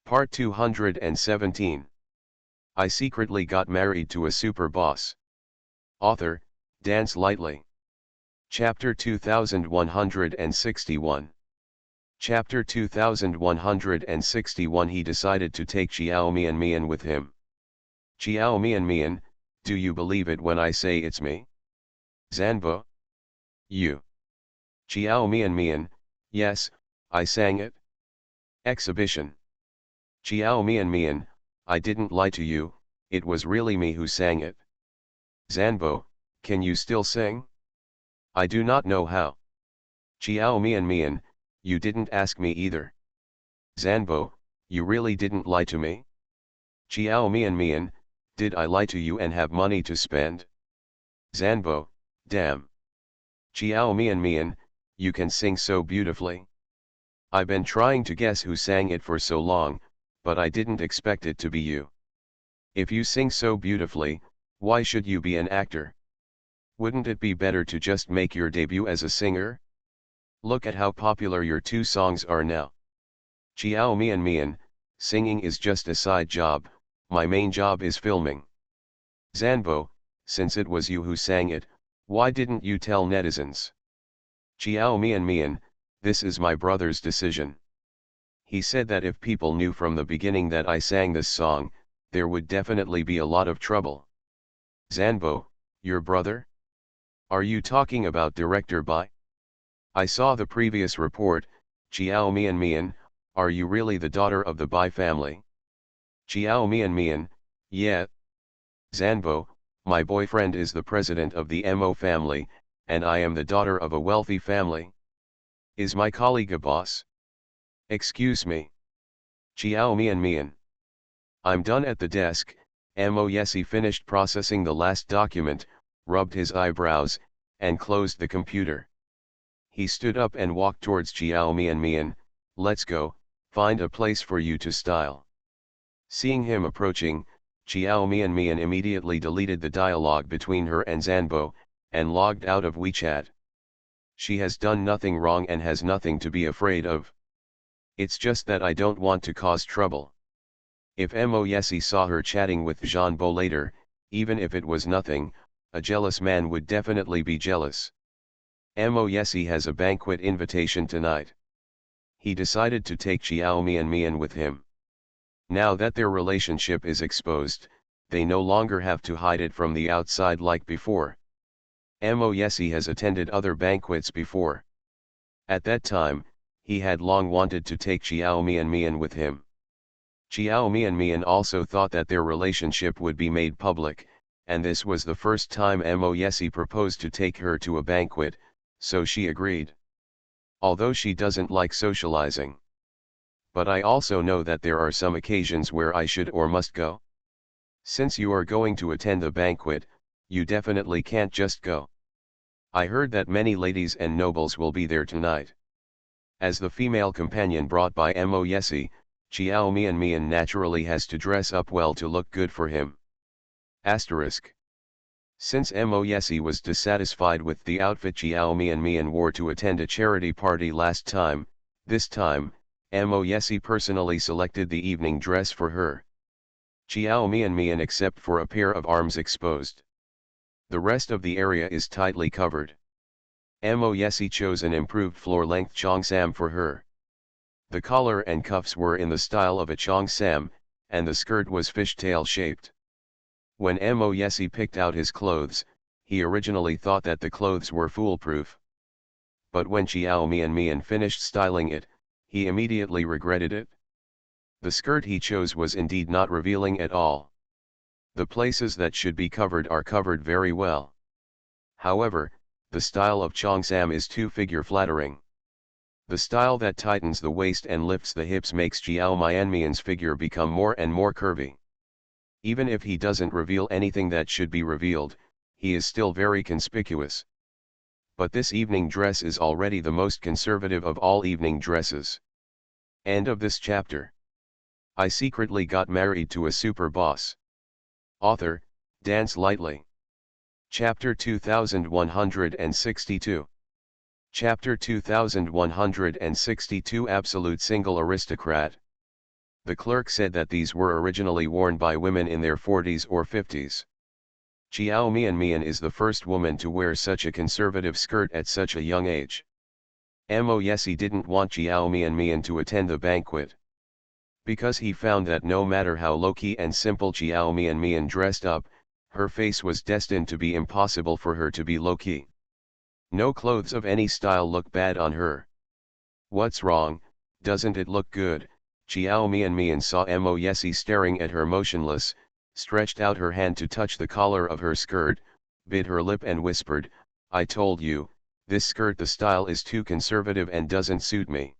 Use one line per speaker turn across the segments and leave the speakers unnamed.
Part 217. I secretly got married to a super boss. Author, Dance Lightly. Chapter 2161. Chapter 2161. He decided to take Xiao Mian with him. Xiao Mian, do you believe it when I say it's me? Zanbo? You. Xiao Mian, yes, I sang it. Exhibition. Xiao Mian, I didn't lie to you, it was really me who sang it. Zanbo, can you still sing? I do not know how. Xiao Mian, you didn't ask me either. Zanbo, you really didn't lie to me? Xiao Mian, did I lie to you and have money to spend? Zanbo, damn. Xiao Mian, you can sing so beautifully. I've been trying to guess who sang it for so long, but I didn't expect it to be you. If you sing so beautifully, why should you be an actor? Wouldn't it be better to just make your debut as a singer? Look at how popular your two songs are now. Xiao Mian, singing is just a side job, my main job is filming. Zanbo, since it was you who sang it, why didn't you tell netizens? Xiao Mian, this is my brother's decision. He said that if people knew from the beginning that I sang this song, there would definitely be a lot of trouble. Zanbo, your brother? Are you talking about director Bai? I saw the previous report. Xiao Mian, are you really the daughter of the Bai family? Xiao Mian, yeah. Zanbo, my boyfriend is the president of the Mo family, and I am the daughter of a wealthy family. Is my colleague a boss? Excuse me. Xiao Mian. I'm done at the desk. Mo Yesi finished processing the last document, rubbed his eyebrows, and closed the computer. He stood up and walked towards Xiao Mian. Let's go, find a place for you to style. Seeing him approaching, Xiao Mian immediately deleted the dialogue between her and Zanbo, and logged out of WeChat. She has done nothing wrong and has nothing to be afraid of. It's just that I don't want to cause trouble. If Mo Yesi saw her chatting with Zanbo later, even if it was nothing, a jealous man would definitely be jealous. Mo Yesi has a banquet invitation tonight. He decided to take Xiao Mian with him. Now that their relationship is exposed, they no longer have to hide it from the outside like before. Mo Yesi has attended other banquets before. At that time, he had long wanted to take Xiao Mian with him. Xiao Mian also thought that their relationship would be made public, and this was the first time Mo Yesi proposed to take her to a banquet, so she agreed. Although she doesn't like socializing. But I also know that there are some occasions where I should or must go. Since you are going to attend the banquet, you definitely can't just go. I heard that many ladies and nobles will be there tonight. As the female companion brought by Mo Yesi, Xiao Mian naturally has to dress up well to look good for him. Asterisk. Since Mo Yesi was dissatisfied with the outfit Xiao Mian wore to attend a charity party last time, this time, Mo Yesi personally selected the evening dress for her. Xiao Mian except for a pair of arms exposed. The rest of the area is tightly covered. Mo Yesi chose an improved floor-length cheongsam for her. The collar and cuffs were in the style of a cheongsam, and the skirt was fishtail shaped. When Mo Yesi picked out his clothes, he originally thought that the clothes were foolproof. But when Xiao Mian finished styling it, he immediately regretted it. The skirt he chose was indeed not revealing at all. The places that should be covered are covered very well. However, the style of cheongsam is too figure-flattering. The style that tightens the waist and lifts the hips makes Xiao Mian's figure become more and more curvy. Even if he doesn't reveal anything that should be revealed, he is still very conspicuous. But this evening dress is already the most conservative of all evening dresses. End of this chapter. I secretly got married to a super boss. Author, Dance Lightly. Chapter 2162. Chapter 2162. Absolute Single Aristocrat. The clerk said that these were originally worn by women in their 40s or 50s. Xiao Mian is the first woman to wear such a conservative skirt at such a young age. Mo Yesi didn't want Xiao Mian to attend the banquet, because he found that no matter how low-key and simple Xiao Mian dressed up, her face was destined to be impossible for her to be low-key. No clothes of any style look bad on her. What's wrong, doesn't it look good? Xiao Mian saw Mo Yesi staring at her motionless, stretched out her hand to touch the collar of her skirt, bit her lip and whispered, "I told you, this skirt the style is too conservative and doesn't suit me.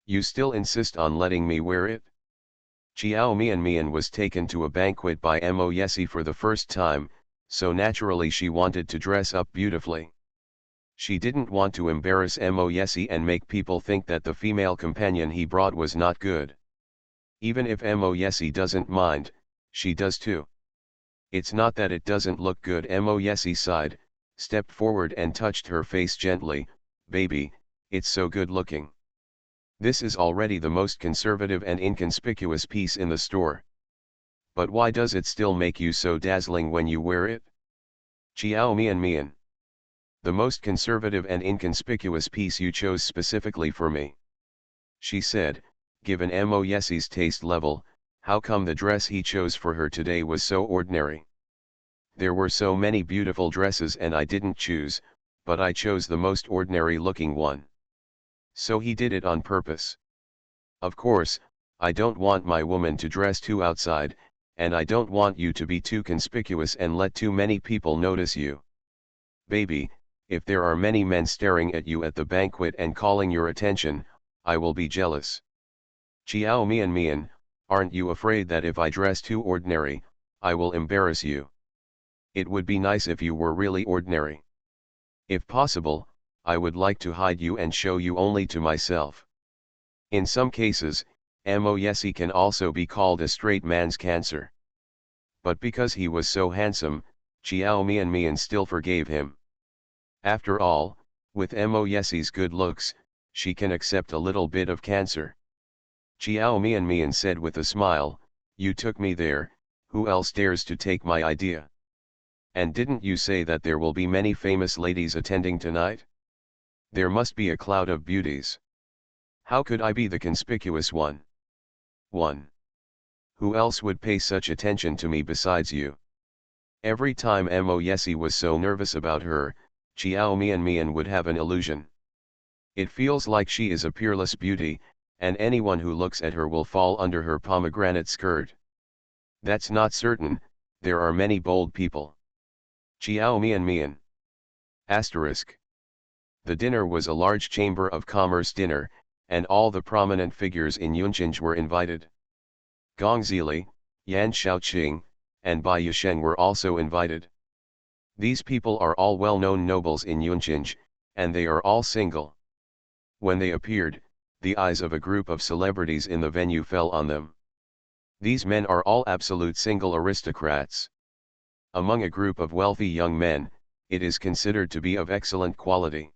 You still insist on letting me wear it?" Xiao Mian was taken to a banquet by Mo Yesi for the first time, so naturally she wanted to dress up beautifully. She didn't want to embarrass Mo Yesi and make people think that the female companion he brought was not good. Even if Mo Yesi doesn't mind, she does too. "It's not that it doesn't look good," Mo Yesi sighed, stepped forward and touched her face gently. "Baby, it's so good looking. This is already the most conservative and inconspicuous piece in the store. But why does it still make you so dazzling when you wear it?" "Xiao Mian. The most conservative and inconspicuous piece you chose specifically for me," she said. Given Mo Yesi's taste level, how come the dress he chose for her today was so ordinary? "There were so many beautiful dresses and I didn't choose, but I chose the most ordinary looking one." So he did it on purpose. "Of course, I don't want my woman to dress too outside, and I don't want you to be too conspicuous and let too many people notice you. Baby, if there are many men staring at you at the banquet and calling your attention, I will be jealous. Xiao Mian, aren't you afraid that if I dress too ordinary, I will embarrass you? It would be nice if you were really ordinary. If possible, I would like to hide you and show you only to myself." In some cases, Mo Yesi can also be called a straight man's cancer. But because he was so handsome, Xiao Mian still forgave him. After all, with Mo Yesi's good looks, she can accept a little bit of cancer. Xiao Mian said with a smile, "You took me there, who else dares to take my idea? And didn't you say that there will be many famous ladies attending tonight? There must be a cloud of beauties. How could I be the conspicuous one? Who else would pay such attention to me besides you?" Every time Mo Yesi was so nervous about her, Xiao Mian would have an illusion. "It feels like she is a peerless beauty, and anyone who looks at her will fall under her pomegranate skirt. That's not certain, there are many bold people." Xiao Mian. Asterisk. The dinner was a large Chamber of Commerce dinner, and all the prominent figures in Yunqing were invited. Gong Zili, Yan Shaoqing, and Bai Yushen were also invited. These people are all well-known nobles in Yunqing, and they are all single. When they appeared, the eyes of a group of celebrities in the venue fell on them. These men are all absolute single aristocrats. Among a group of wealthy young men, it is considered to be of excellent quality.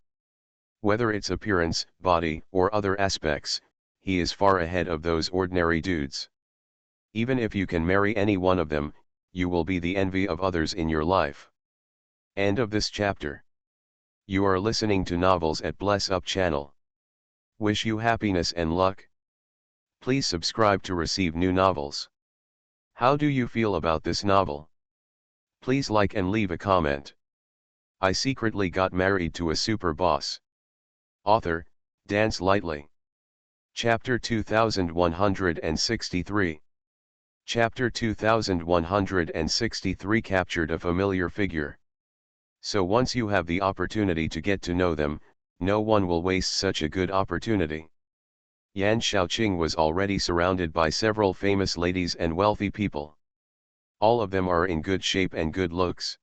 Whether it's appearance, body, or other aspects, he is far ahead of those ordinary dudes. Even if you can marry any one of them, you will be the envy of others in your life. End of this chapter. You are listening to Novels at Bless Up channel. Wish you happiness and luck. Please subscribe to receive new novels. How do you feel about this novel? Please like and leave a comment. I secretly got married to a super boss. Author, Dance Lightly. Chapter 2163. Chapter 2163 captured a familiar figure. So once you have the opportunity to get to know them, no one will waste such a good opportunity. Yan Shaoqing was already surrounded by several famous ladies and wealthy people. All of them are in good shape and good looks.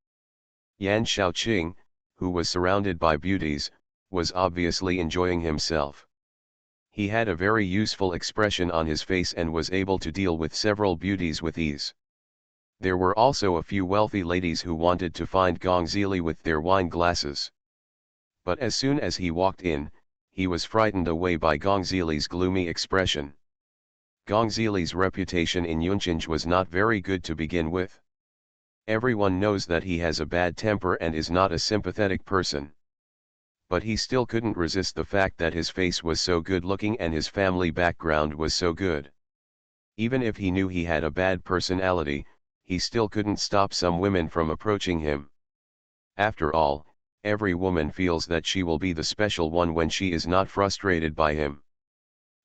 Yan Shaoqing, who was surrounded by beauties, was obviously enjoying himself. He had a very useful expression on his face and was able to deal with several beauties with ease. There were also a few wealthy ladies who wanted to find Gong Zili with their wine glasses. But as soon as he walked in, he was frightened away by Gong Zili's gloomy expression. Gong Zili's reputation in Yunchinj was not very good to begin with. Everyone knows that he has a bad temper and is not a sympathetic person. But he still couldn't resist the fact that his face was so good looking and his family background was so good. Even if he knew he had a bad personality, he still couldn't stop some women from approaching him. After all, every woman feels that she will be the special one when she is not frustrated by him.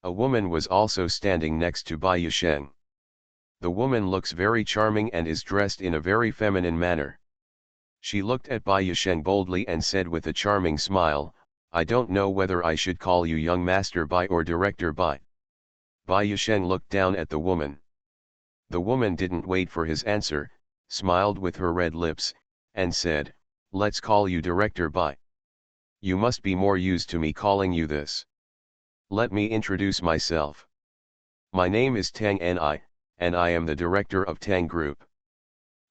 A woman was also standing next to Bai Yusheng. The woman looks very charming and is dressed in a very feminine manner. She looked at Bai Yusheng boldly and said with a charming smile, "I don't know whether I should call you young master Bai or director Bai." Bai Yusheng looked down at the woman. The woman didn't wait for his answer, smiled with her red lips, and said, "Let's call you director Bai. You must be more used to me calling you this. Let me introduce myself. My name is Tang Ni, and I am the director of Tang Group.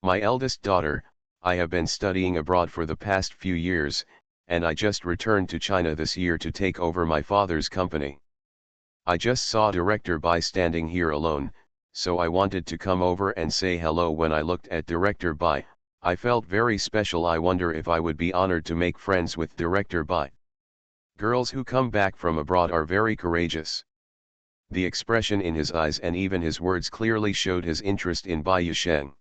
My eldest daughter, I have been studying abroad for the past few years, and I just returned to China this year to take over my father's company. I just saw Director Bai standing here alone, so I wanted to come over and say hello. When I looked at Director Bai, I felt very special. I wonder if I would be honored to make friends with Director Bai. Girls who come back from abroad are very courageous." The expression in his eyes and even his words clearly showed his interest in Bai Yusheng.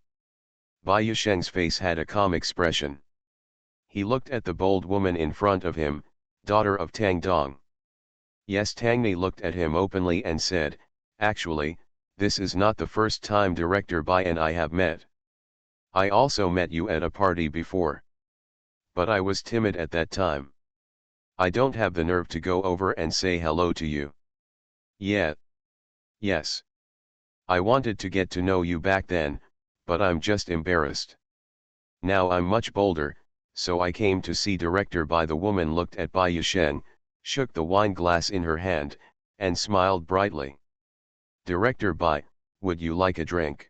Bai Yusheng's face had a calm expression. He looked at the bold woman in front of him, daughter of Tang Dong. Yes, Tang Ni looked at him openly and said, "Actually, this is not the first time Director Bai and I have met. I also met you at a party before. But I was timid at that time. I don't have the nerve to go over and say hello to you. Yet. Yes. I wanted to get to know you back then, but I'm just embarrassed. Now I'm much bolder, so I came to see Director Bai." The woman looked at Bai Yusheng, shook the wine glass in her hand, and smiled brightly. "Director Bai, would you like a drink?"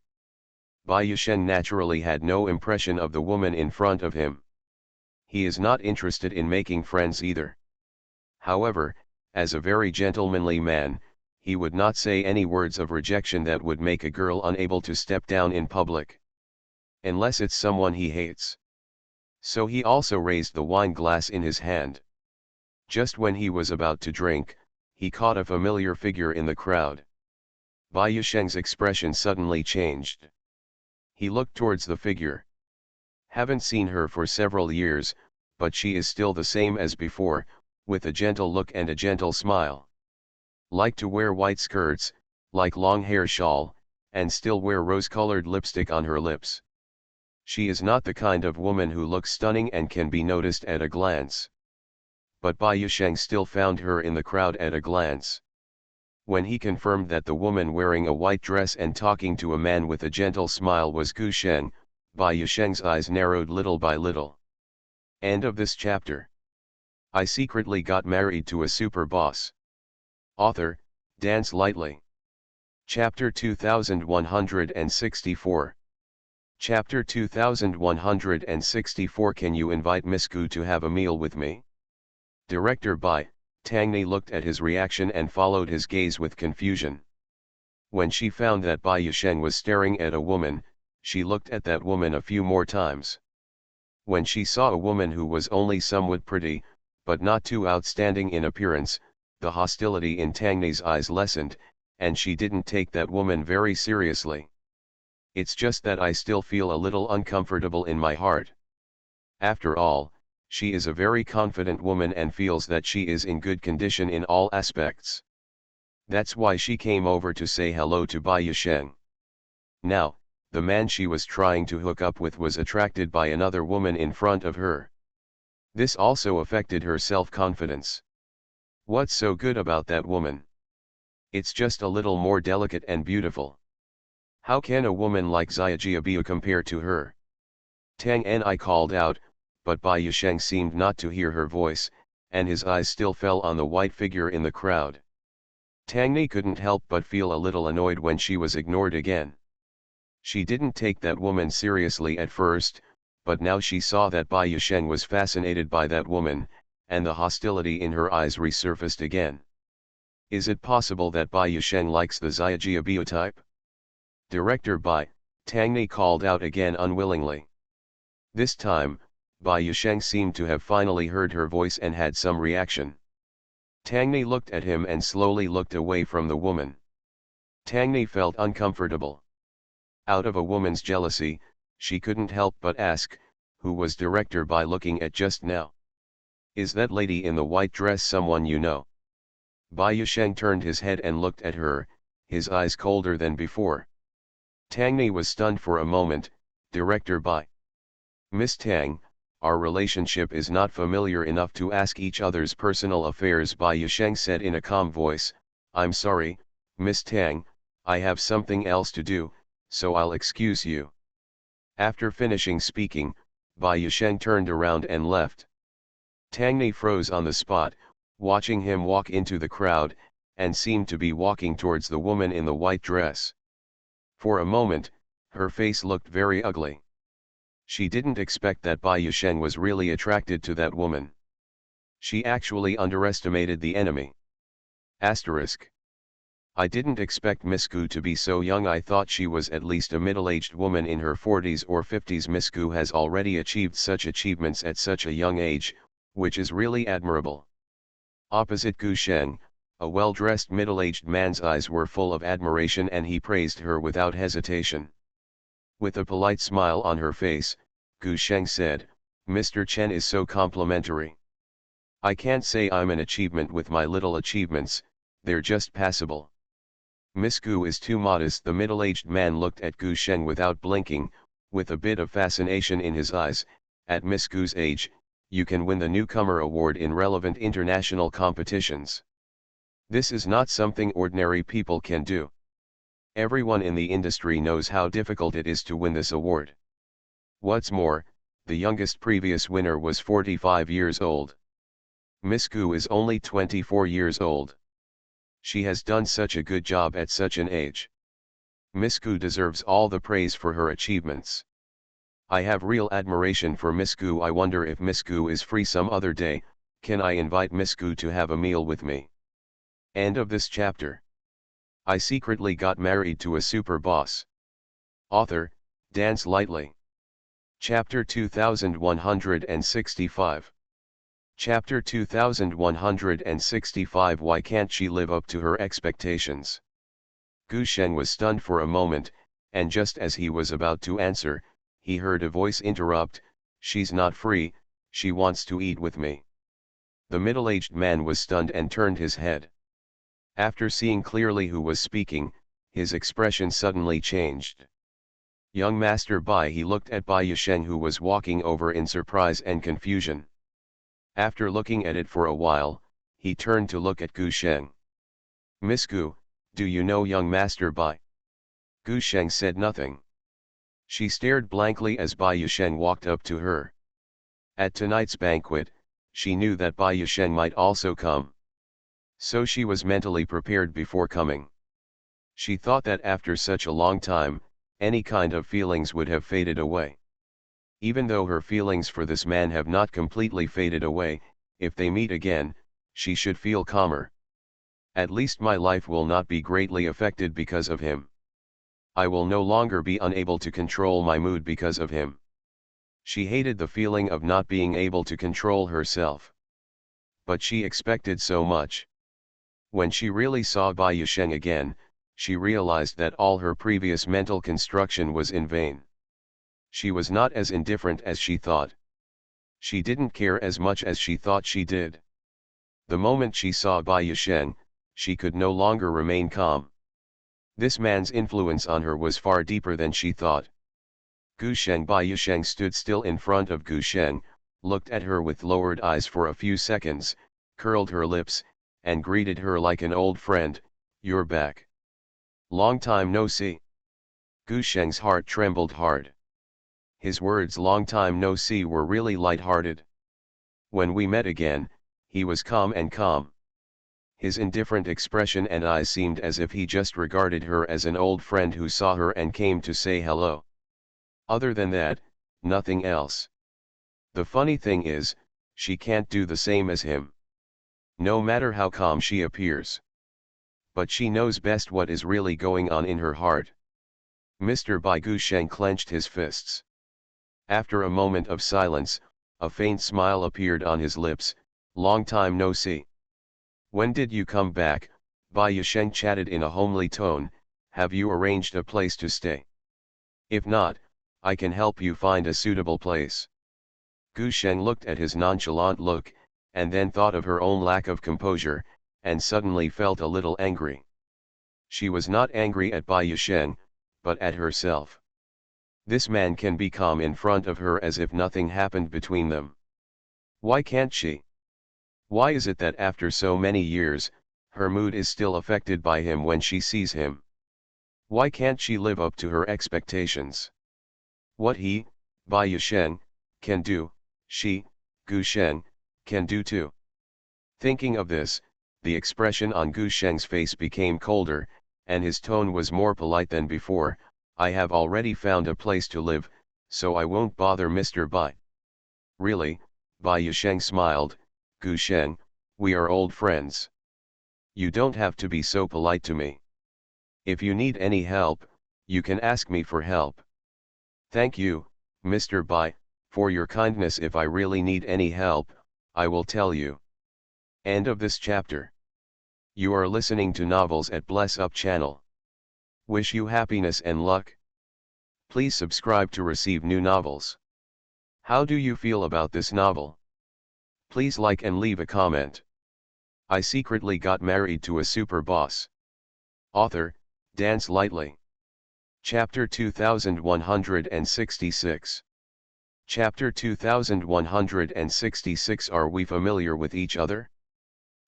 Bai Yusheng naturally had no impression of the woman in front of him. He is not interested in making friends either. However, as a very gentlemanly man, he would not say any words of rejection that would make a girl unable to step down in public. Unless it's someone he hates. So he also raised the wine glass in his hand. Just when he was about to drink, he caught a familiar figure in the crowd. Bai Yusheng's expression suddenly changed. He looked towards the figure. "Haven't seen her for several years, but she is still the same as before, with a gentle look and a gentle smile. Like to wear white skirts, like long hair shawl, and still wear rose-colored lipstick on her lips. She is not the kind of woman who looks stunning and can be noticed at a glance." But Bai Yusheng still found her in the crowd at a glance. When he confirmed that the woman wearing a white dress and talking to a man with a gentle smile was Gu Sheng, Bai Yusheng's eyes narrowed little by little. End of this chapter. I secretly got married to a super boss. Author, Dance Lightly. Chapter 2164. Chapter 2164. Can you invite Miss Gu to have a meal with me? Director Bai. Tang Ni looked at his reaction and followed his gaze with confusion. When she found that Bai Yusheng was staring at a woman, she looked at that woman a few more times. When she saw a woman who was only somewhat pretty, but not too outstanding in appearance, the hostility in Tang Ni's eyes lessened, and she didn't take that woman very seriously. "It's just that I still feel a little uncomfortable in my heart. After all, she is a very confident woman and feels that she is in good condition in all aspects. That's why she came over to say hello to Bai Yusheng. Now, the man she was trying to hook up with was attracted by another woman in front of her. This also affected her self-confidence. What's so good about that woman? It's just a little more delicate and beautiful. How can a woman like Xiajia be compared to her?" Tang Ni called out, but Bai Yusheng seemed not to hear her voice, and his eyes still fell on the white figure in the crowd. Tang Ni couldn't help but feel a little annoyed when she was ignored again. She didn't take that woman seriously at first, but now she saw that Bai Yusheng was fascinated by that woman, and the hostility in her eyes resurfaced again. Is it possible that Bai Yusheng likes the Xiaojia biotype? Director Bai, Tangni called out again unwillingly. This time, Bai Yusheng seemed to have finally heard her voice and had some reaction. Tangni looked at him and slowly looked away from the woman. Tangni felt uncomfortable. Out of a woman's jealousy, she couldn't help but ask, who was Director Bai looking at just now? Is that lady in the white dress someone you know? Bai Yusheng turned his head and looked at her, his eyes colder than before. Tangni was stunned for a moment. Director Bai. Miss Tang, our relationship is not familiar enough to ask each other's personal affairs, Bai Yusheng said in a calm voice. I'm sorry, Miss Tang, I have something else to do, so I'll excuse you. After finishing speaking, Bai Yusheng turned around and left. Tangni froze on the spot, watching him walk into the crowd, and seemed to be walking towards the woman in the white dress. For a moment, her face looked very ugly. She didn't expect that Bai Yusheng was really attracted to that woman. She actually underestimated the enemy. Asterisk. I didn't expect Miss Gu to be so young. I thought she was at least a middle-aged woman in her 40s or 50s. Miss Gu has already achieved such achievements at such a young age, which is really admirable. Opposite Gu Sheng, a well-dressed middle-aged man's eyes were full of admiration and he praised her without hesitation. With a polite smile on her face, Gu Sheng said, Mr. Chen is so complimentary. I can't say I'm an achievement with my little achievements, they're just passable. Miss Gu is too modest. The middle-aged man looked at Gu Sheng without blinking, with a bit of fascination in his eyes. At Miss Gu's age, you can win the Newcomer Award in relevant international competitions. This is not something ordinary people can do. Everyone in the industry knows how difficult it is to win this award. What's more, the youngest previous winner was 45 years old. Miss Gu is only 24 years old. She has done such a good job at such an age. Miss Gu deserves all the praise for her achievements. I have real admiration for Miss Gu. I wonder if Miss Gu is free some other day. Can I invite Miss Gu to have a meal with me? End of this chapter. I secretly got married to a super boss. Author, Dance Lightly. Chapter 2165. Chapter 2165. Why can't she live up to her expectations? Gu Sheng was stunned for a moment, and just as he was about to answer, he heard a voice interrupt, She's not free, she wants to eat with me. The middle-aged man was stunned and turned his head. After seeing clearly who was speaking, his expression suddenly changed. Young Master Bai. He looked at Bai Yusheng, who was walking over in surprise and confusion. After looking at it for a while, he turned to look at Gu Sheng. Miss Gu, do you know young Master Bai? Gu Sheng said nothing. She stared blankly as Bai Yusheng walked up to her. At tonight's banquet, she knew that Bai Yusheng might also come. So she was mentally prepared before coming. She thought that after such a long time, any kind of feelings would have faded away. Even though her feelings for this man have not completely faded away, if they meet again, she should feel calmer. At least my life will not be greatly affected because of him. I will no longer be unable to control my mood because of him. She hated the feeling of not being able to control herself. But she expected so much. When she really saw Bai Yusheng again, she realized that all her previous mental construction was in vain. She was not as indifferent as she thought. She didn't care as much as she thought she did. The moment she saw Bai Yusheng, she could no longer remain calm. This man's influence on her was far deeper than she thought. Gu Sheng. Bai Yusheng stood still in front of Gu Sheng, looked at her with lowered eyes for a few seconds, curled her lips, and greeted her like an old friend, You're back. Long time no see. Gu Sheng's heart trembled hard. His words long time no see were really light-hearted. When we met again, he was calm and calm. His indifferent expression and eyes seemed as if he just regarded her as an old friend who saw her and came to say hello. Other than that, nothing else. The funny thing is, she can't do the same as him. No matter how calm she appears. but she knows best what is really going on in her heart. Mr. Bai Gusheng clenched his fists. After a moment of silence, a faint smile appeared on his lips. Long time no see. When did you come back? Bai Yusheng chatted in a homely tone. Have you arranged a place to stay? If not, I can help you find a suitable place. Gu Sheng looked at his nonchalant look, and then thought of her own lack of composure, and suddenly felt a little angry. She was not angry at Bai Yusheng, but at herself. This man can be calm in front of her as if nothing happened between them. Why can't she? Why is it that after so many years, her mood is still affected by him when she sees him? Why can't she live up to her expectations? What he, Bai Yusheng, can do, she, Gu Sheng, can do too. Thinking of this, the expression on Gu Sheng's face became colder, and his tone was more polite than before. I have already found a place to live, so I won't bother Mr. Bai. Really, Bai Yusheng smiled. Gu Sheng, we are old friends. You don't have to be so polite to me. If you need any help, you can ask me for help. Thank you, Mr. Bai, for your kindness. If I really need any help, I will tell you. End of this chapter. You are listening to Novels at Bless Up channel. Wish you happiness and luck. Please subscribe to receive new novels. How do you feel about this novel? Please like and leave a comment. I secretly got married to a super boss. Author, Dance Lightly. Chapter 2166. Chapter 2166. Are we familiar with each other?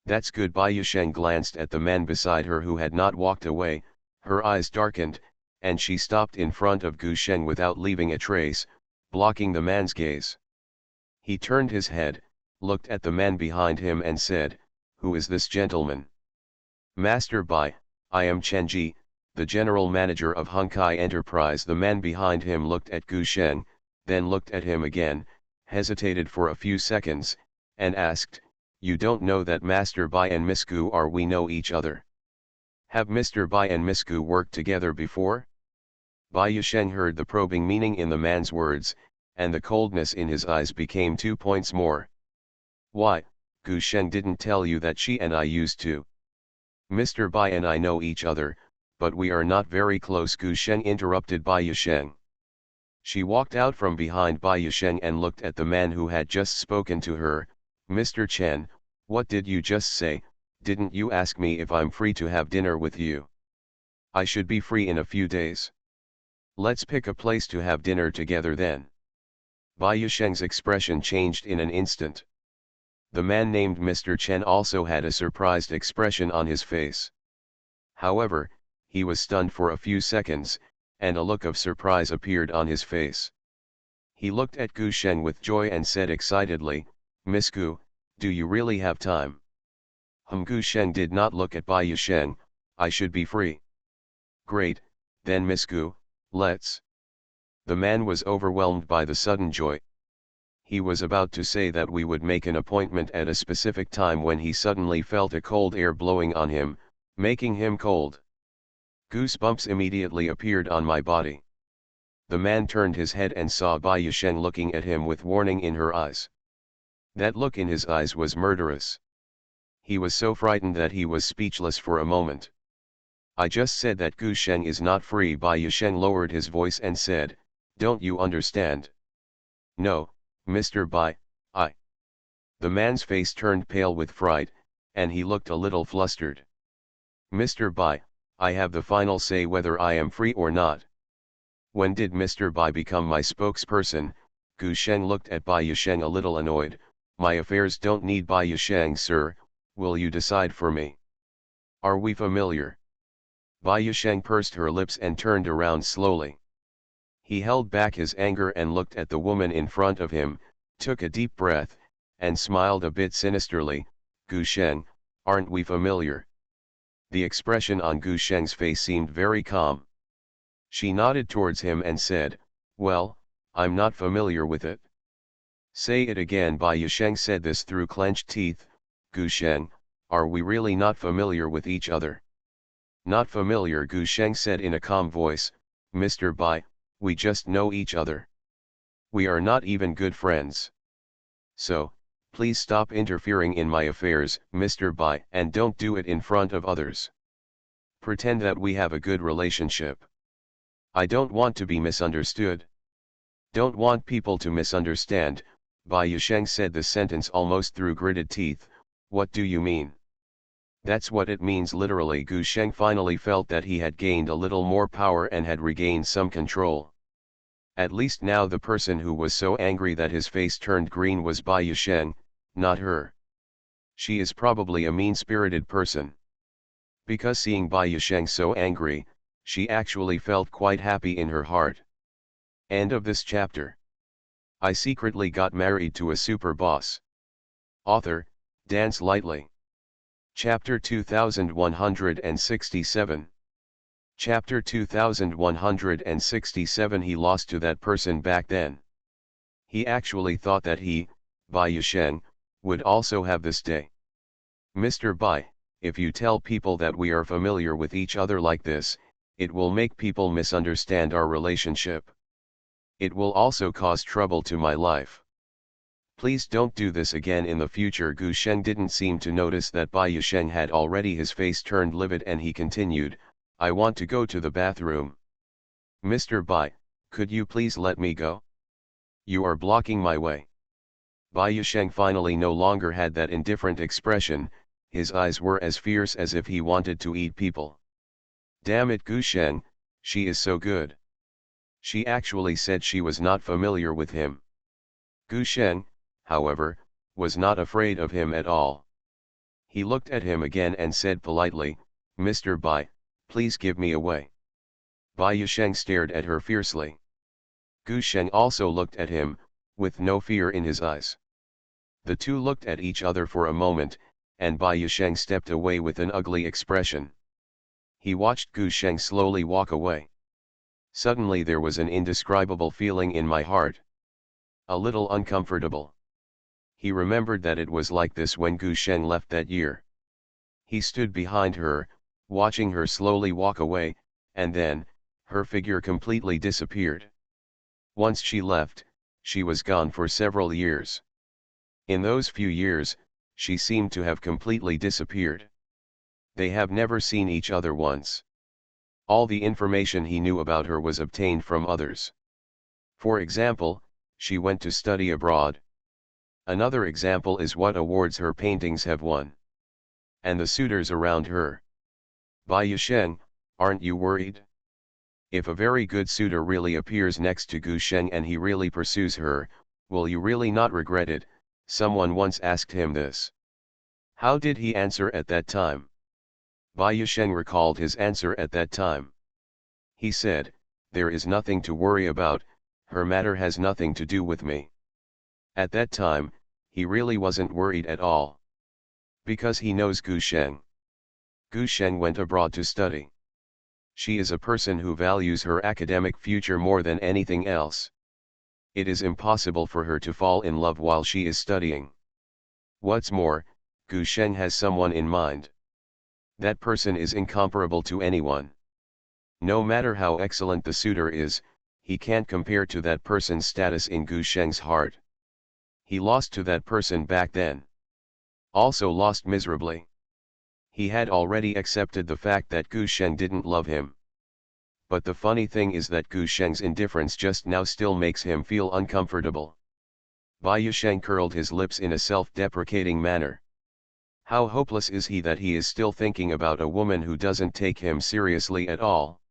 That's good. Bai Yusheng glanced at the man beside her who had not walked away. Her eyes darkened, and she stopped in front of Gu Sheng without leaving a trace, blocking the man's gaze. He turned his head, looked at the man behind him and said, "Who is this gentleman?" "Master Bai, I am Chen Ji, the general manager of Hunkai Enterprise." The man behind him looked at Gu Sheng, then looked at him again, hesitated for a few seconds, and asked, "You don't know that Master Bai and Miss Gu are? We know each other. Have Mr. Bai and Miss Gu worked together before?" Bai Yusheng heard the probing meaning in the man's words, and the coldness in his eyes became 2 points more. "Why, Gu Sheng didn't tell you that she and I used to?" "Mr. Bai and I know each other, but we are not very close," Gu Sheng interrupted Bai Yusheng. She walked out from behind Bai Yusheng and looked at the man who had just spoken to her. "Mr. Chen, what did you just say? Didn't you ask me if I'm free to have dinner with you?" "I should be free in a few days." "Let's pick a place to have dinner together then." Bai Yusheng's expression changed in an instant. The man named Mr. Chen also had a surprised expression on his face. However, he was stunned for a few seconds, and a look of surprise appeared on his face. He looked at Gu Sheng with joy and said excitedly, "Miss Gu, do you really have time?" Gu Sheng did not look at Bai Yusheng. "I should be free." "Great, then Miss Gu, let's." The man was overwhelmed by the sudden joy. He was about to say that we would make an appointment at a specific time when he suddenly felt a cold air blowing on him, making him cold. Goosebumps immediately appeared on my body. The man turned his head and saw Bai Yusheng looking at him with warning in her eyes. That look in his eyes was murderous. He was so frightened that he was speechless for a moment. "I just said that Gu Sheng is not free." Bai Yusheng lowered his voice and said, "Don't you understand?" "No, Mr. Bai, I." The man's face turned pale with fright, and he looked a little flustered. "Mr. Bai, I have the final say whether I am free or not." "When did Mr. Bai become my spokesperson?" Gu Sheng looked at Bai Yusheng a little annoyed. "My affairs don't need Bai Yusheng, sir. Will you decide for me? Are we familiar?" Bai Yusheng pursed her lips and turned around slowly. He held back his anger and looked at the woman in front of him, took a deep breath, and smiled a bit sinisterly. "Gu Sheng, aren't we familiar?" The expression on Gu Sheng's face seemed very calm. She nodded towards him and said, "Well, I'm not familiar with it." "Say it again." Bai Yusheng said this through clenched teeth. "Gu Sheng, are we really not familiar with each other?" Not familiar, Gu Sheng said in a calm voice. Mr. Bai, we just know each other. We are not even good friends. So, please stop interfering in my affairs, Mr. Bai, and don't do it in front of others. Pretend that we have a good relationship. I don't want to be misunderstood. Don't want people to misunderstand. Bai Yusheng said the sentence almost through gritted teeth. What do you mean? That's what it means literally. Gu Sheng finally felt that he had gained a little more power and had regained some control. At least now the person who was so angry that his face turned green was Bai Yusheng, not her. She is probably a mean-spirited person. Because seeing Bai Yusheng so angry, she actually felt quite happy in her heart. End of this chapter. I secretly got married to a super boss. Author, Dance Lightly. Chapter 2167. Chapter 2167. He lost to that person back then. He actually thought that he, Bai Yusheng, would also have this day. Mr. Bai, if you tell people that we are familiar with each other like this, it will make people misunderstand our relationship. It will also cause trouble to my life. Please don't do this again in the future. Gu Sheng didn't seem to notice that Bai Yusheng had already his face turned livid and he continued, I want to go to the bathroom. Mr. Bai, could you please let me go? You are blocking my way. Bai Yusheng finally no longer had that indifferent expression, his eyes were as fierce as if he wanted to eat people. Damn it, Gu Sheng, she is so good. She actually said she was not familiar with him. Gu Sheng, however, was not afraid of him at all. He looked at him again and said politely, Mr. Bai, please give me away. Bai Yusheng stared at her fiercely. Gu Sheng also looked at him, with no fear in his eyes. The two looked at each other for a moment, and Bai Yusheng stepped away with an ugly expression. He watched Gu Sheng slowly walk away. Suddenly there was an indescribable feeling in my heart. A little uncomfortable. He remembered that it was like this when Gu Sheng left that year. He stood behind her, watching her slowly walk away, and then, her figure completely disappeared. Once she left, she was gone for several years. In those few years, she seemed to have completely disappeared. They have never seen each other once. All the information he knew about her was obtained from others. For example, she went to study abroad. Another example is what awards her paintings have won. And the suitors around her. Bai Yusheng, aren't you worried? If a very good suitor really appears next to Gu Sheng and he really pursues her, will you really not regret it? Someone once asked him this. How did he answer at that time? Bai Yusheng recalled his answer at that time. He said, there is nothing to worry about, her matter has nothing to do with me. At that time, he really wasn't worried at all. Because he knows Gu Sheng. Gu Sheng went abroad to study. She is a person who values her academic future more than anything else. It is impossible for her to fall in love while she is studying. What's more, Gu Sheng has someone in mind. That person is incomparable to anyone. No matter how excellent the suitor is, he can't compare to that person's status in Gu Sheng's heart. He lost to that person back then. Also lost miserably. He had already accepted the fact that Gu Sheng didn't love him. But the funny thing is that Gu Sheng's indifference just now still makes him feel uncomfortable. Bai Yusheng curled his lips in a self-deprecating manner. How hopeless is he that he is still thinking about a woman who doesn't take him seriously at all.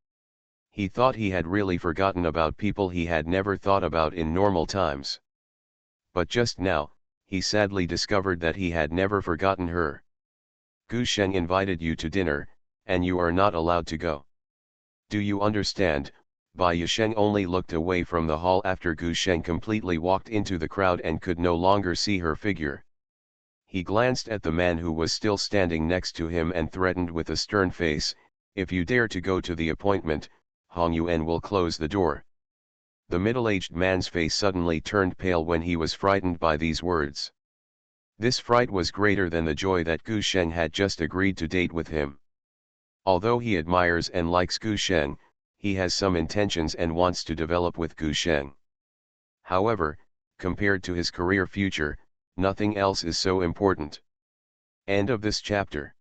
He thought he had really forgotten about people he had never thought about in normal times. But just now, he sadly discovered that he had never forgotten her. Gu Sheng invited you to dinner, and you are not allowed to go. Do you understand? Bai Yusheng only looked away from the hall after Gu Sheng completely walked into the crowd and could no longer see her figure. He glanced at the man who was still standing next to him and threatened with a stern face, if you dare to go to the appointment, Hong Yuan will close the door. The middle-aged man's face suddenly turned pale when he was frightened by these words. This fright was greater than the joy that Gu Sheng had just agreed to date with him. Although he admires and likes Gu Sheng, he has some intentions and wants to develop with Gu Sheng. However, compared to his career future, nothing else is so important. End of this chapter.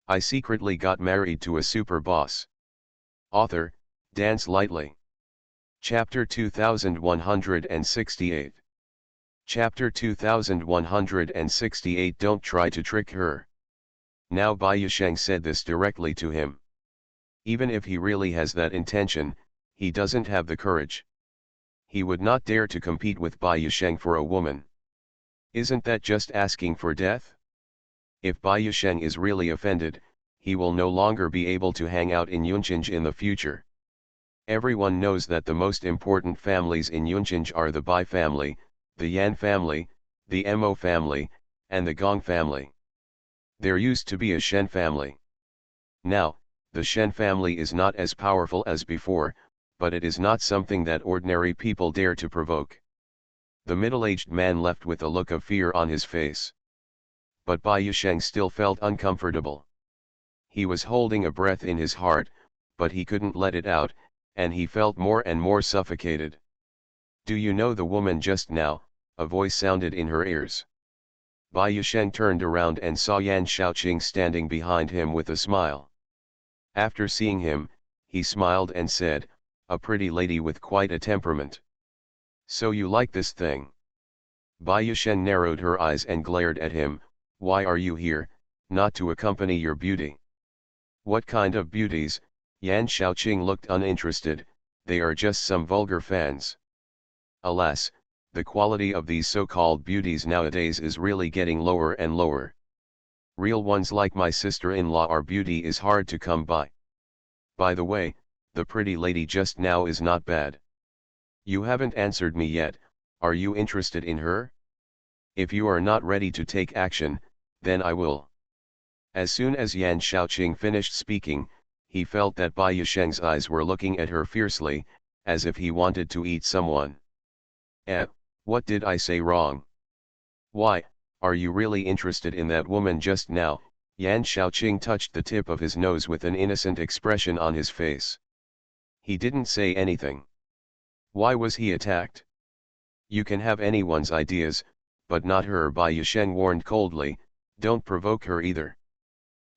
I secretly got married to a super boss. Author, Dance Lightly. Chapter 2168. Chapter 2168. Don't try to trick her. Now Bai Yisheng said this directly to him. Even if he really has that intention, he doesn't have the courage. He would not dare to compete with Bai Yisheng for a woman. Isn't that just asking for death? If Bai Yisheng is really offended, he will no longer be able to hang out in Yunchinj in the future. Everyone knows that the most important families in Yunchinj are the Bai family, the Yan family, the Mo family, and the Gong family. There used to be a Shen family. Now, the Shen family is not as powerful as before, but it is not something that ordinary people dare to provoke. The middle-aged man left with a look of fear on his face. But Bai Yisheng still felt uncomfortable. He was holding a breath in his heart, but he couldn't let it out, and he felt more and more suffocated. "Do you know the woman just now?" a voice sounded in her ears. Bai Yisheng turned around and saw Yan Shaoqing standing behind him with a smile. After seeing him, he smiled and said, "A pretty lady with quite a temperament. So you like this thing?" Bai Yisheng narrowed her eyes and glared at him. "Why are you here? Not to accompany your beauty." "What kind of beauties?" Yan Shaoqing looked uninterested. "They are just some vulgar fans." Alas, the quality of these so-called beauties nowadays is really getting lower and lower. Real ones like my sister-in-law, our beauty is hard to come by. By the way, the pretty lady just now is not bad. You haven't answered me yet. Are you interested in her? If you are not ready to take action, then I will. As soon as Yan Shaoqing finished speaking, he felt that Bai Yisheng's eyes were looking at her fiercely, as if he wanted to eat someone. What did I say wrong? Why, are you really interested in that woman just now? Yan Shaoqing touched the tip of his nose with an innocent expression on his face. He didn't say anything. Why was he attacked? You can have anyone's ideas, but not her, Bai Yisheng warned coldly. Don't provoke her either.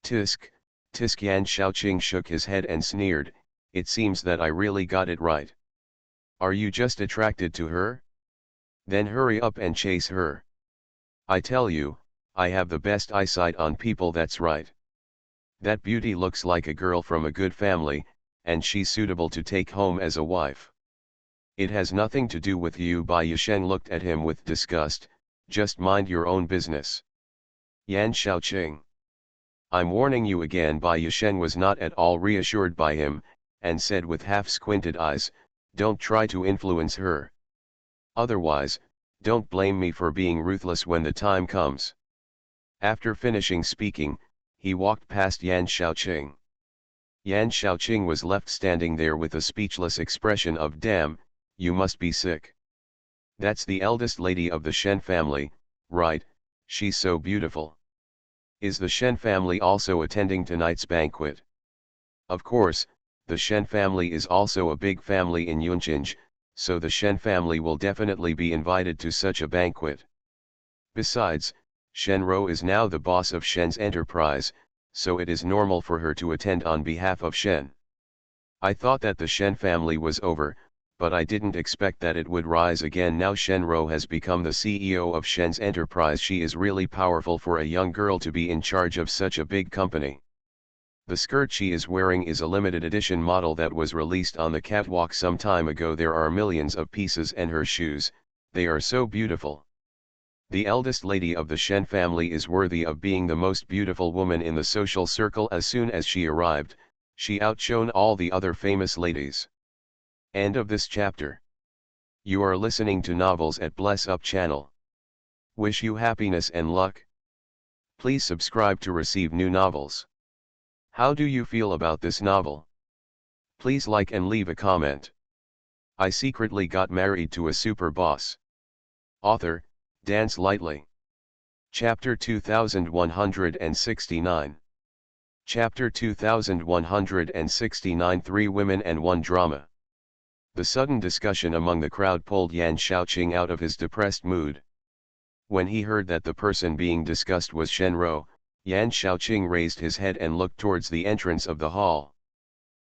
Tisk, tisk. Yan Shaoqing shook his head and sneered. It seems that I really got it right. Are you just attracted to her? Then hurry up and chase her. I tell you, I have the best eyesight on people, that's right. That beauty looks like a girl from a good family, and she's suitable to take home as a wife. It has nothing to do with you. Bai Yisheng looked at him with disgust. Just mind your own business. Yan Shaoqing. I'm warning you again. Bai Yisheng was not at all reassured by him, and said with half-squinted eyes, don't try to influence her. Otherwise, don't blame me for being ruthless when the time comes. After finishing speaking, he walked past Yan Shaoqing. Yan Shaoqing was left standing there with a speechless expression of damn, you must be sick. That's the eldest lady of the Shen family, right? She's so beautiful. Is the Shen family also attending tonight's banquet? Of course, the Shen family is also a big family in Yunchinj, so the Shen family will definitely be invited to such a banquet. Besides, Shen Ro is now the boss of Shen's enterprise, so it is normal for her to attend on behalf of Shen. I thought that the Shen family was over, but I didn't expect that it would rise again. Now Shen Ro has become the CEO of Shen's enterprise. She is really powerful for a young girl to be in charge of such a big company. The skirt she is wearing is a limited edition model that was released on the catwalk some time ago. There are millions of pieces, and her shoes, they are so beautiful. The eldest lady of the Shen family is worthy of being the most beautiful woman in the social circle. As soon as she arrived, she outshone all the other famous ladies. End of this chapter. You are listening to Novels at Bless Up channel. Wish you happiness and luck. Please subscribe to receive new novels. How do you feel about this novel? Please like and leave a comment. I secretly got married to a super boss. Author, Dance Lightly. Chapter 2169. Chapter 2169 Three Women and One Drama. The sudden discussion among the crowd pulled Yan Shaoqing out of his depressed mood. When he heard that the person being discussed was Shenrou, Yan Shaoqing raised his head and looked towards the entrance of the hall.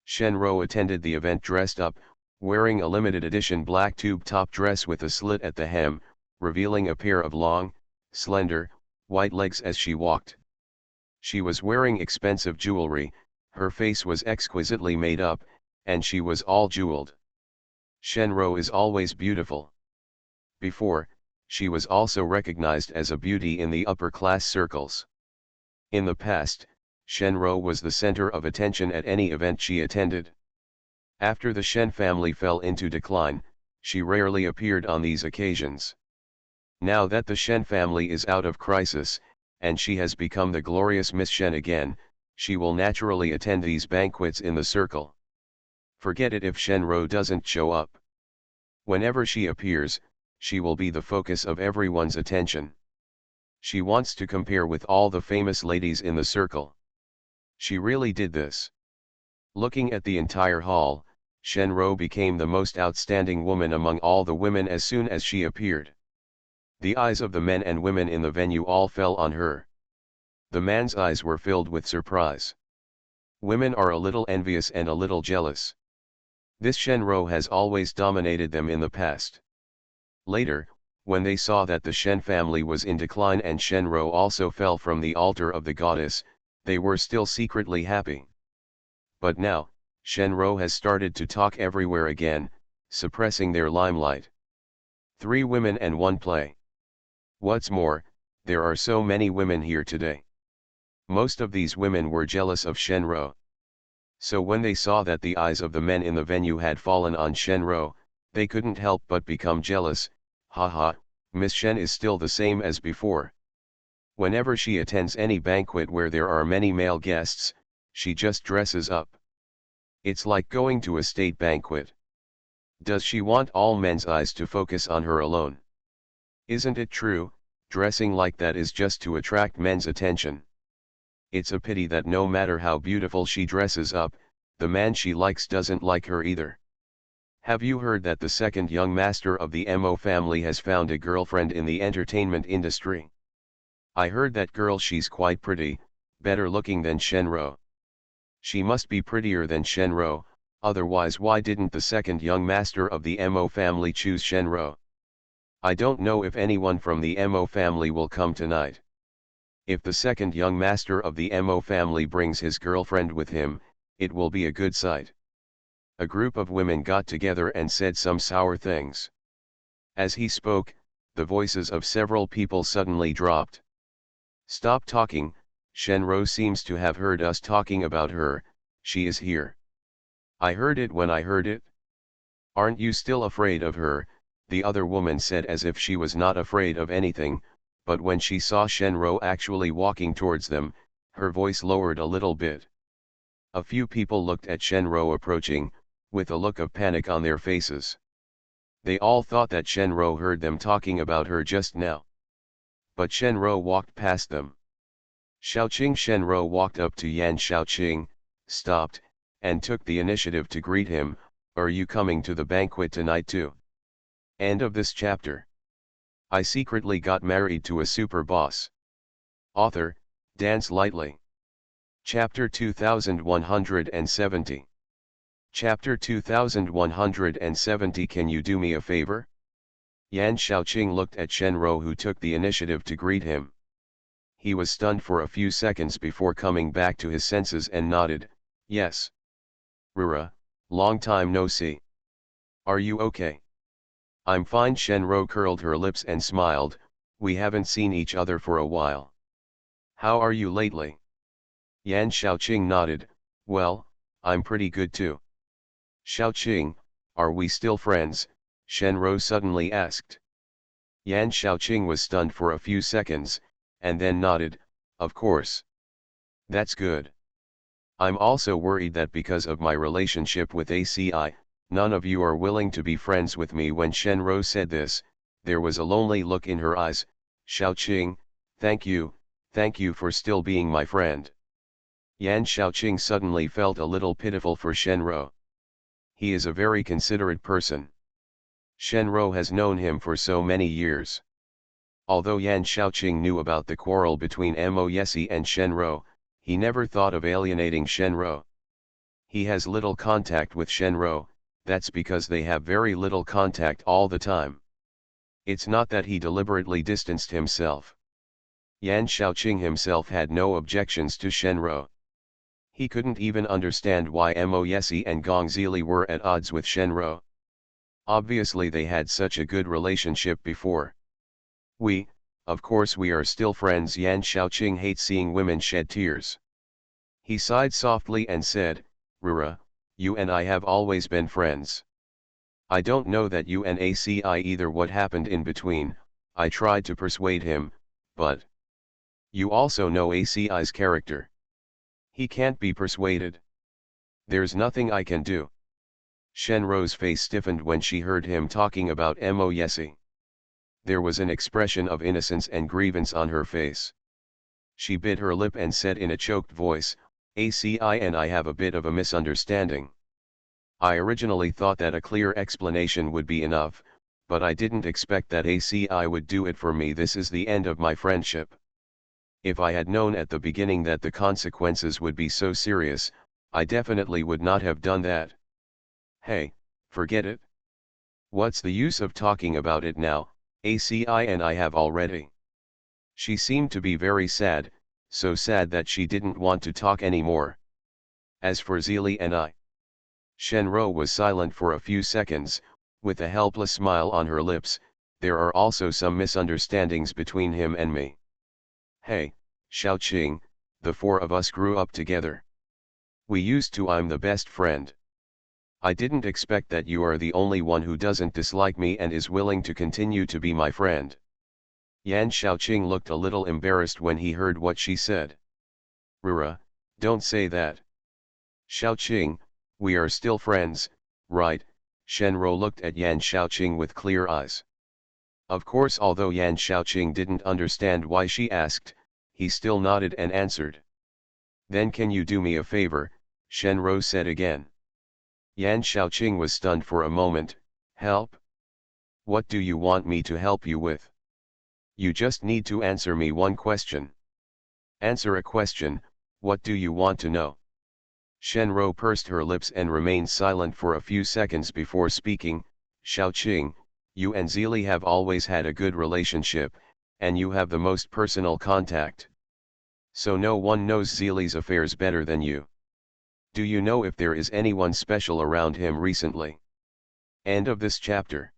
Shenrou attended the event dressed up, wearing a limited edition black tube top dress with a slit at the hem, revealing a pair of long, slender, white legs as she walked. She was wearing expensive jewelry, her face was exquisitely made up, and she was all jeweled. Shenrou is always beautiful. Before, she was also recognized as a beauty in the upper-class circles. In the past, Shenrou was the center of attention at any event she attended. After the Shen family fell into decline, she rarely appeared on these occasions. Now that the Shen family is out of crisis, and she has become the glorious Miss Shen again, she will naturally attend these banquets in the circle. Forget it if Shenrou doesn't show up. Whenever she appears, she will be the focus of everyone's attention. She wants to compare with all the famous ladies in the circle. She really did this. Looking at the entire hall, Shenrou became the most outstanding woman among all the women as soon as she appeared. The eyes of the men and women in the venue all fell on her. The man's eyes were filled with surprise. Women are a little envious and a little jealous. This Shenrou has always dominated them in the past. Later, when they saw that the Shen family was in decline and Shenrou also fell from the altar of the goddess, they were still secretly happy. But now, Shenrou has started to talk everywhere again, suppressing their limelight. Three women and one play. What's more, there are so many women here today. Most of these women were jealous of Shenrou. So when they saw that the eyes of the men in the venue had fallen on Shenrou, they couldn't help but become jealous. Haha, Miss Shen is still the same as before. Whenever she attends any banquet where there are many male guests, she just dresses up. It's like going to a state banquet. Does she want all men's eyes to focus on her alone? Isn't it true, dressing like that is just to attract men's attention? It's a pity that no matter how beautiful she dresses up, the man she likes doesn't like her either. Have you heard that the second young master of the Mo family has found a girlfriend in the entertainment industry? I heard that girl, she's quite pretty, better looking than Shenrou. She must be prettier than Shenrou, otherwise why didn't the second young master of the Mo family choose Shenrou? I don't know if anyone from the Mo family will come tonight. If the second young master of the Mo family brings his girlfriend with him, it will be a good sight. A group of women got together and said some sour things. As he spoke, the voices of several people suddenly dropped. Stop talking, Shenrou seems to have heard us talking about her, she is here. I heard it when I heard it. Aren't you still afraid of her? The other woman said as if she was not afraid of anything, but when she saw Shenrou actually walking towards them, her voice lowered a little bit. A few people looked at Shenrou approaching, with a look of panic on their faces. They all thought that Shenrou heard them talking about her just now. But Shenrou walked past them. Shaoqing Shenrou walked up to Yan Shaoqing, stopped, and took the initiative to greet him. Are you coming to the banquet tonight too? End of this chapter. I secretly got married to a super boss. Author, Dance Lightly. Chapter 2170. Chapter 2170. Can you do me a favor? Yan Shaoqing looked at Shenrou, who took the initiative to greet him. He was stunned for a few seconds before coming back to his senses and nodded, yes. Rura, long time no see. Are you okay? I'm fine. Shenrou curled her lips and smiled, we haven't seen each other for a while. How are you lately? Yan Shaoqing nodded, well, I'm pretty good too. Shaoqing, are we still friends? Shenrou suddenly asked. Yan Shaoqing was stunned for a few seconds, and then nodded, of course. That's good. I'm also worried that because of my relationship with ACI, none of you are willing to be friends with me. When Shenrou said this, there was a lonely look in her eyes. Shaoqing, thank you for still being my friend. Yan Xiaoqing suddenly felt a little pitiful for Shenro. He is a very considerate person. Shenro has known him for so many years. Although Yan Xiaoqing knew about the quarrel between Mo Yesi and Shenro, he never thought of alienating Shenro. He has little contact with Shenro, that's because they have very little contact all the time. It's not that he deliberately distanced himself. Yan Xiaoqing himself had no objections to Shenro. He couldn't even understand why Mo Yesi and Gong Zili were at odds with Shenro. Obviously they had such a good relationship before. Of course we are still friends. Yan Xiaoqing hates seeing women shed tears. He sighed softly and said, Rura, you and I have always been friends. I don't know that you and ACI either. What happened in between. I tried to persuade him, but you also know ACI's character. He can't be persuaded. There's nothing I can do. Shenro's face stiffened when she heard him talking about Mo Yesi. There was an expression of innocence and grievance on her face. She bit her lip and said in a choked voice, ACI and I have a bit of a misunderstanding. I originally thought that a clear explanation would be enough, but I didn't expect that ACI would do it for me. This is the end of my friendship. If I had known at the beginning that the consequences would be so serious, I definitely would not have done that. Hey, forget it. What's the use of talking about it now? ACI and I have already. She seemed to be very sad, so sad that she didn't want to talk anymore. As for Zili and I. Shenro was silent for a few seconds, with a helpless smile on her lips. There are also some misunderstandings between him and me. Hey, Xiaoqing, the four of us grew up together. We used to. I'm the best friend. I didn't expect that you are the only one who doesn't dislike me and is willing to continue to be my friend. Yan Xiaoqing looked a little embarrassed when he heard what she said. Rura, don't say that. Xiaoqing, we are still friends, right? Shenro looked at Yan Xiaoqing with clear eyes. Of course, although Yan Xiaoqing didn't understand why she asked, he still nodded and answered. Then can you do me a favor? Shenro said again. Yan Xiaoqing was stunned for a moment. Help? What do you want me to help you with? You just need to answer me one question. Answer a question. What do you want to know? Shenro pursed her lips and remained silent for a few seconds before speaking. Xiaoqing, you and Zili have always had a good relationship, and you have the most personal contact. So no one knows Zili's affairs better than you. Do you know if there is anyone special around him recently? End of this chapter.